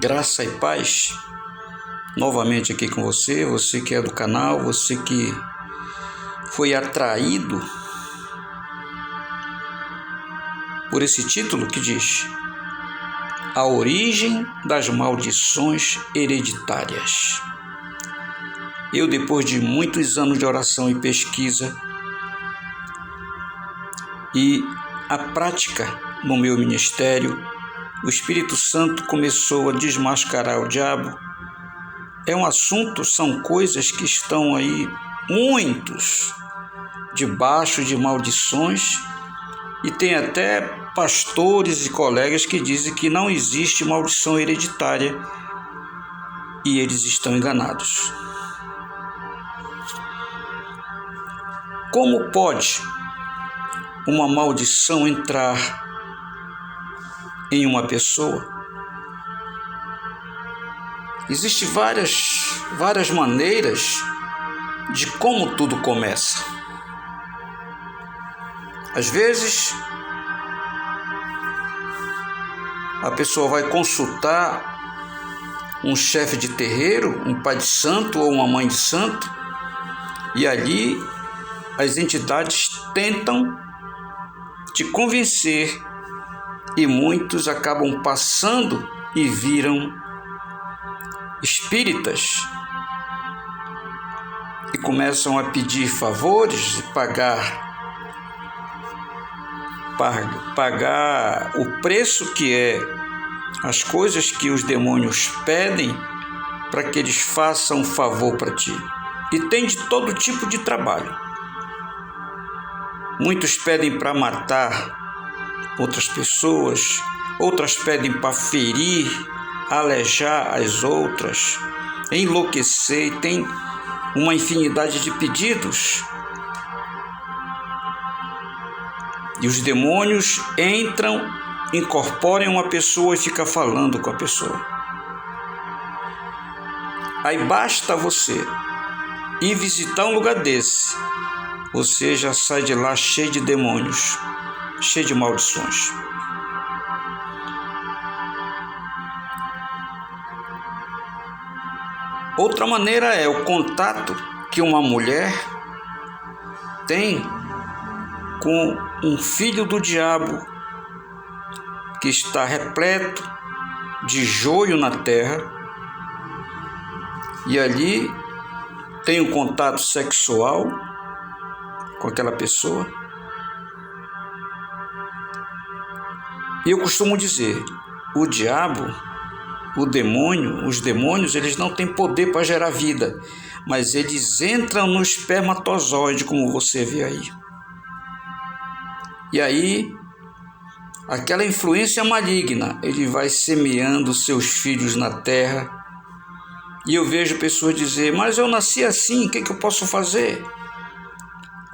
Graça e paz, novamente aqui com você, você que é do canal, você que foi atraído por esse título que diz A Origem das Maldições Hereditárias. Eu, depois de muitos anos de oração e pesquisa e a prática no meu ministério, o Espírito Santo começou a desmascarar o diabo. É um assunto, são coisas que estão aí, muitos, debaixo de maldições, e tem até pastores e colegas que dizem que não existe maldição hereditária e eles estão enganados. Como pode uma maldição entrar em uma pessoa? Existem várias maneiras de como tudo começa. Às vezes, a pessoa vai consultar um chefe de terreiro, um pai de santo ou uma mãe de santo, e ali as entidades tentam te convencer, e muitos acabam passando e viram espíritas e começam a pedir favores e pagar o preço que é as coisas que os demônios pedem para que eles façam um favor para ti. E tem de todo tipo de trabalho. Muitos pedem para matar outras pessoas, outras pedem para ferir, alejar as outras, enlouquecer, e tem uma infinidade de pedidos. E os demônios entram, incorporam uma pessoa e ficam falando com a pessoa. Aí basta você ir visitar um lugar desse, você já sai de lá cheio de demônios, cheio de maldições. Outra maneira é o contato que uma mulher tem com um filho do diabo que está repleto de joio na terra, e ali tem um contato sexual com aquela pessoa. E eu costumo dizer, o diabo, o demônio, os demônios, eles não têm poder para gerar vida, mas eles entram no espermatozoide, como você vê aí. E aí, aquela influência maligna, ele vai semeando seus filhos na terra. E eu vejo pessoas dizer, mas eu nasci assim, o que eu posso fazer?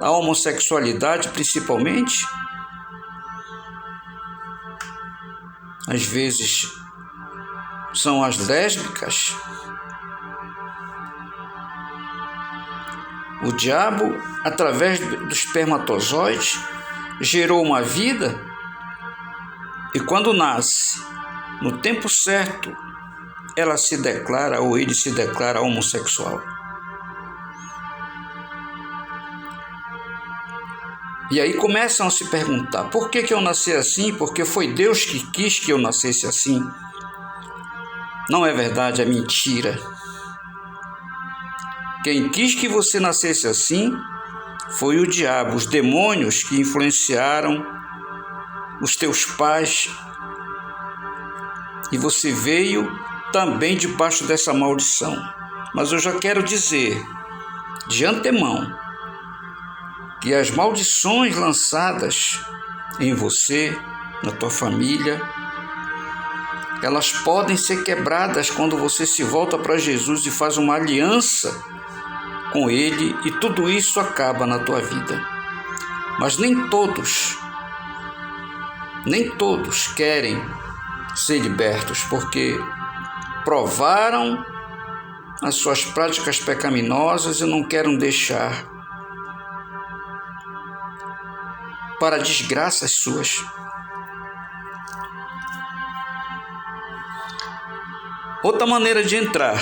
A homossexualidade, principalmente, às vezes são as lésbicas. O diabo, através do espermatozoide, gerou uma vida, e quando nasce, no tempo certo, ela se declara ou ele se declara homossexual. E aí começam a se perguntar, por que eu nasci assim? Porque foi Deus que quis que eu nascesse assim. Não é verdade, é mentira. Quem quis que você nascesse assim foi o diabo, os demônios que influenciaram os teus pais, e você veio também debaixo dessa maldição. Mas eu já quero dizer, de antemão, que as maldições lançadas em você, na tua família, elas podem ser quebradas quando você se volta para Jesus e faz uma aliança com Ele, e tudo isso acaba na tua vida. Mas nem todos querem ser libertos, porque provaram as suas práticas pecaminosas e não querem deixar para desgraças suas. Outra maneira de entrar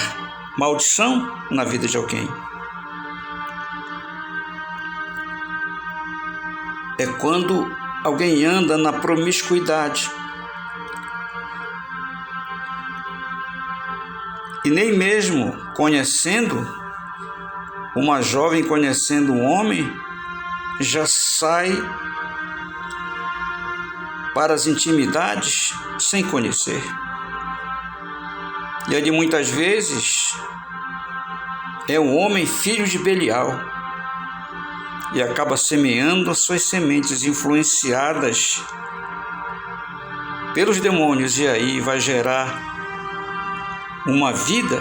maldição na vida de alguém é quando alguém anda na promiscuidade e nem mesmo conhecendo uma jovem, conhecendo um homem, já sai para as intimidades sem conhecer. E ali muitas vezes é um homem filho de Belial e acaba semeando as suas sementes influenciadas pelos demônios, e aí vai gerar uma vida,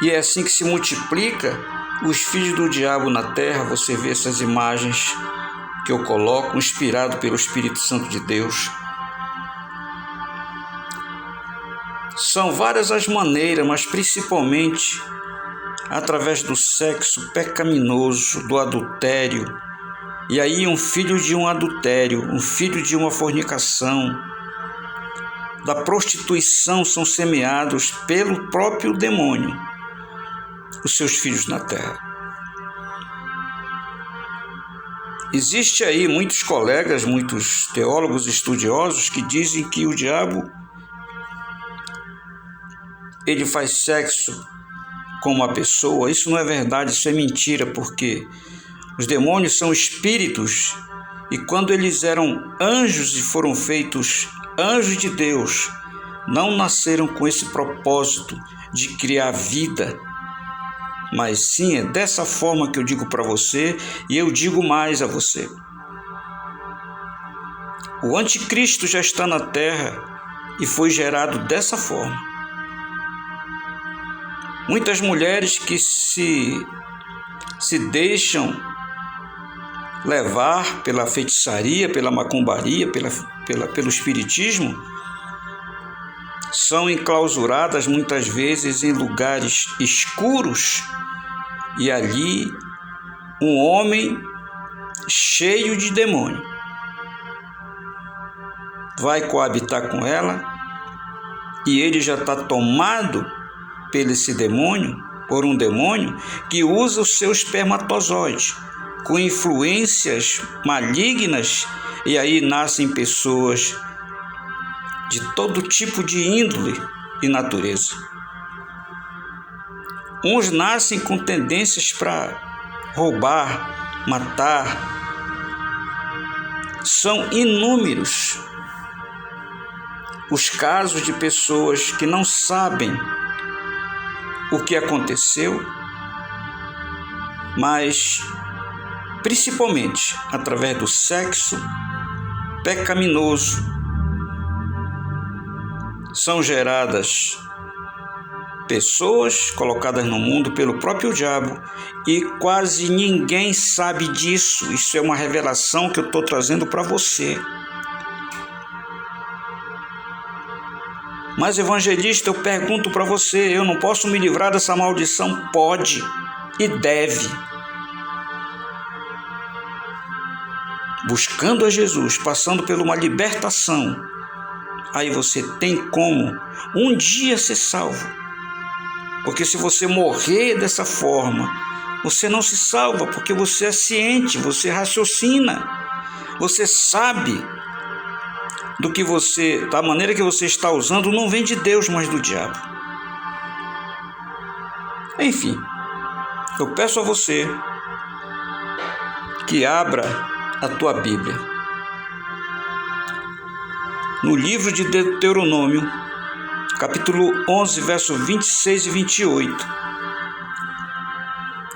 e é assim que se multiplica os filhos do diabo na terra. Você vê essas imagens que eu coloco, inspirado pelo Espírito Santo de Deus. São várias as maneiras, mas principalmente através do sexo pecaminoso, do adultério. E aí um filho de um adultério, um filho de uma fornicação, da prostituição são semeados pelo próprio demônio, os seus filhos na terra. Existe aí muitos colegas, muitos teólogos estudiosos que dizem que o diabo ele faz sexo com uma pessoa. Isso não é verdade, isso é mentira, porque os demônios são espíritos e quando eles eram anjos e foram feitos anjos de Deus, não nasceram com esse propósito de criar vida, mas sim é dessa forma que eu digo para você, e eu digo mais a você. O anticristo já está na terra e foi gerado dessa forma. Muitas mulheres que se deixam levar pela feitiçaria, pela macumbaria, pelo espiritismo, são enclausuradas muitas vezes em lugares escuros, e ali um homem cheio de demônio vai coabitar com ela, e ele já está tomado por um demônio que usa o seu espermatozoide com influências malignas, e aí nascem pessoas de todo tipo de índole e natureza. Uns nascem com tendências para roubar, matar. São inúmeros os casos de pessoas que não sabem o que aconteceu, mas principalmente através do sexo pecaminoso são geradas pessoas colocadas no mundo pelo próprio diabo, e quase ninguém sabe disso. Isso é uma revelação que eu estou trazendo para você. Mas, evangelista, eu pergunto para você, eu não posso me livrar dessa maldição? Pode e deve. Buscando a Jesus, passando por uma libertação, aí você tem como um dia ser salvo. Porque se você morrer dessa forma, você não se salva, porque você é ciente, você raciocina, você sabe da maneira que você está usando, não vem de Deus, mas do diabo. Enfim, eu peço a você que abra a tua Bíblia no livro de Deuteronômio, capítulo 11, verso 26 e 28.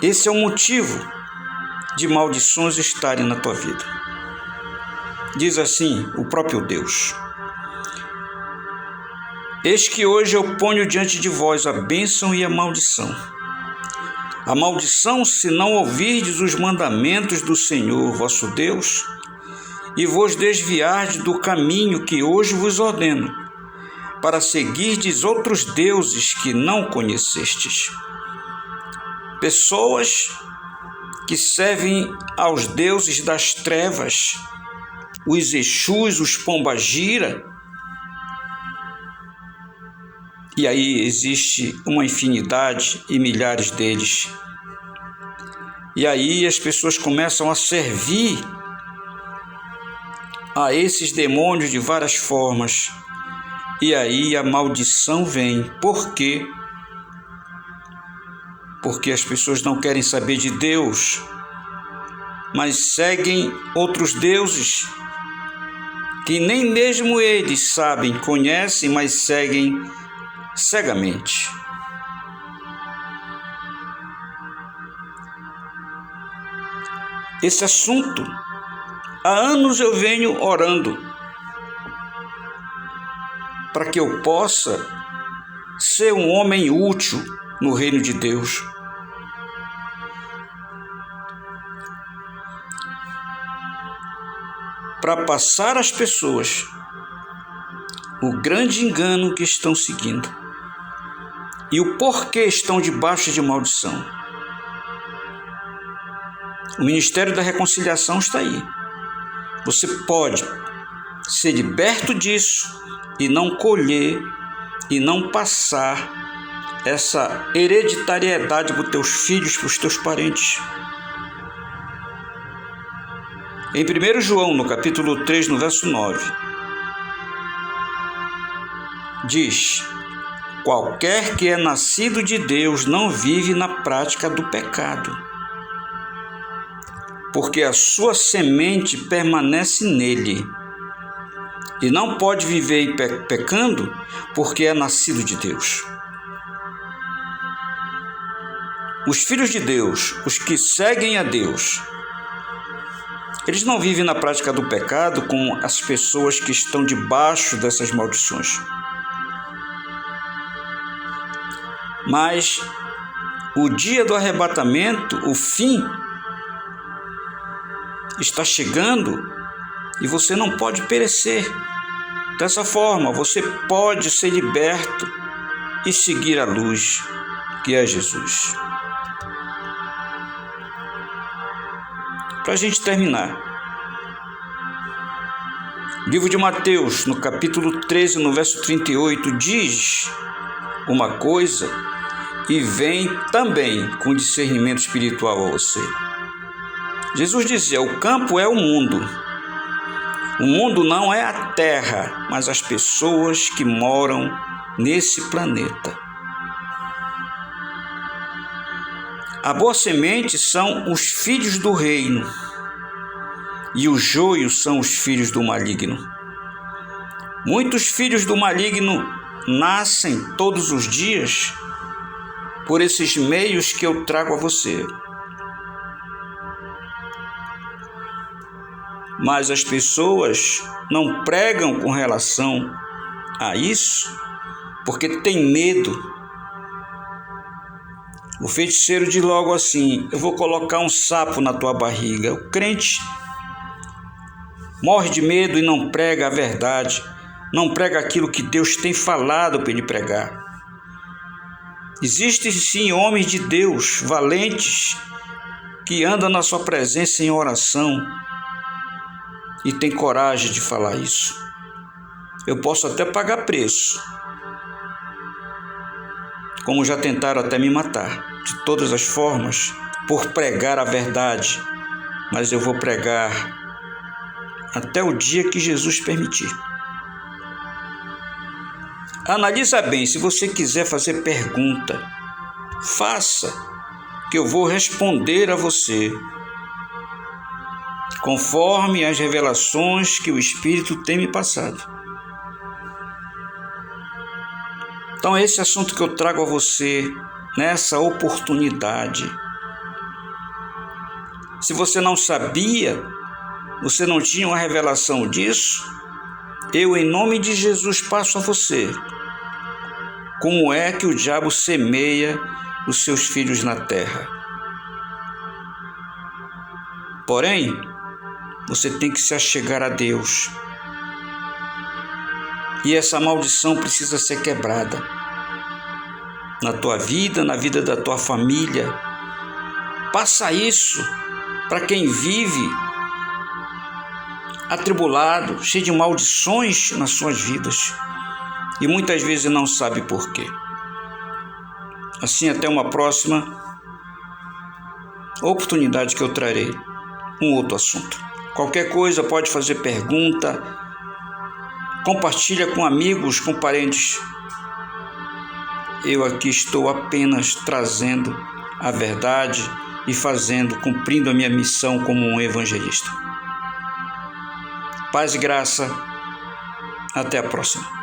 Esse é o motivo de maldições estarem na tua vida. Diz assim o próprio Deus: eis que hoje eu ponho diante de vós a bênção e a maldição. A maldição, se não ouvirdes os mandamentos do Senhor vosso Deus, e vos desviardes do caminho que hoje vos ordeno, para seguirdes outros deuses que não conhecestes. Pessoas que servem aos deuses das trevas, os Exus, os Pombagira, E aí existe uma infinidade e milhares deles. E aí as pessoas começam a servir a esses demônios de várias formas. E aí a maldição vem. Por quê? Porque as pessoas não querem saber de Deus, mas seguem outros deuses que nem mesmo eles sabem, conhecem, mas seguem cegamente. Esse assunto, há anos eu venho orando para que eu possa ser um homem útil no reino de Deus. Para passar às pessoas o grande engano que estão seguindo e o porquê estão debaixo de maldição. O Ministério da Reconciliação está aí. Você pode ser liberto disso e não colher e não passar essa hereditariedade para os teus filhos, para os teus parentes. Em 1 João, no capítulo 3, no verso 9, diz: qualquer que é nascido de Deus não vive na prática do pecado, porque a sua semente permanece nele, e não pode viver pecando, porque é nascido de Deus. Os filhos de Deus, os que seguem a Deus, eles não vivem na prática do pecado com as pessoas que estão debaixo dessas maldições. Mas o dia do arrebatamento, o fim, está chegando e você não pode perecer. Dessa forma, você pode ser liberto e seguir a luz, que é Jesus. Para a gente terminar, livro de Mateus, no capítulo 13, no verso 38, diz uma coisa e vem também com discernimento espiritual a você. Jesus dizia: o campo é o mundo. O mundo não é a terra, mas as pessoas que moram nesse planeta. A boa semente são os filhos do reino e o joio são os filhos do maligno. Muitos filhos do maligno nascem todos os dias por esses meios que eu trago a você. Mas as pessoas não pregam com relação a isso porque tem medo. O feiticeiro diz logo assim: eu vou colocar um sapo na tua barriga. O crente morre de medo e não prega a verdade, não prega aquilo que Deus tem falado para ele pregar. Existem sim homens de Deus, valentes, que andam na sua presença em oração e tem coragem de falar isso. Eu posso até pagar preço, como já tentaram até me matar, de todas as formas, por pregar a verdade, mas eu vou pregar até o dia que Jesus permitir. Analisa bem, se você quiser fazer pergunta, faça, que eu vou responder a você, conforme as revelações que o Espírito tem me passado. Então, esse assunto que eu trago a você nessa oportunidade. Se você não sabia, você não tinha uma revelação disso, eu, em nome de Jesus, passo a você como é que o diabo semeia os seus filhos na terra. Porém, você tem que se achegar a Deus. E essa maldição precisa ser quebrada na tua vida, na vida da tua família. Passa isso para quem vive atribulado, cheio de maldições nas suas vidas. e muitas vezes não sabe por quê. Assim, até uma próxima oportunidade que eu trarei um outro assunto. Qualquer coisa pode fazer pergunta, compartilha com amigos, com parentes. Eu aqui estou apenas trazendo a verdade e cumprindo a minha missão como um evangelista. Paz e graça. Até a próxima.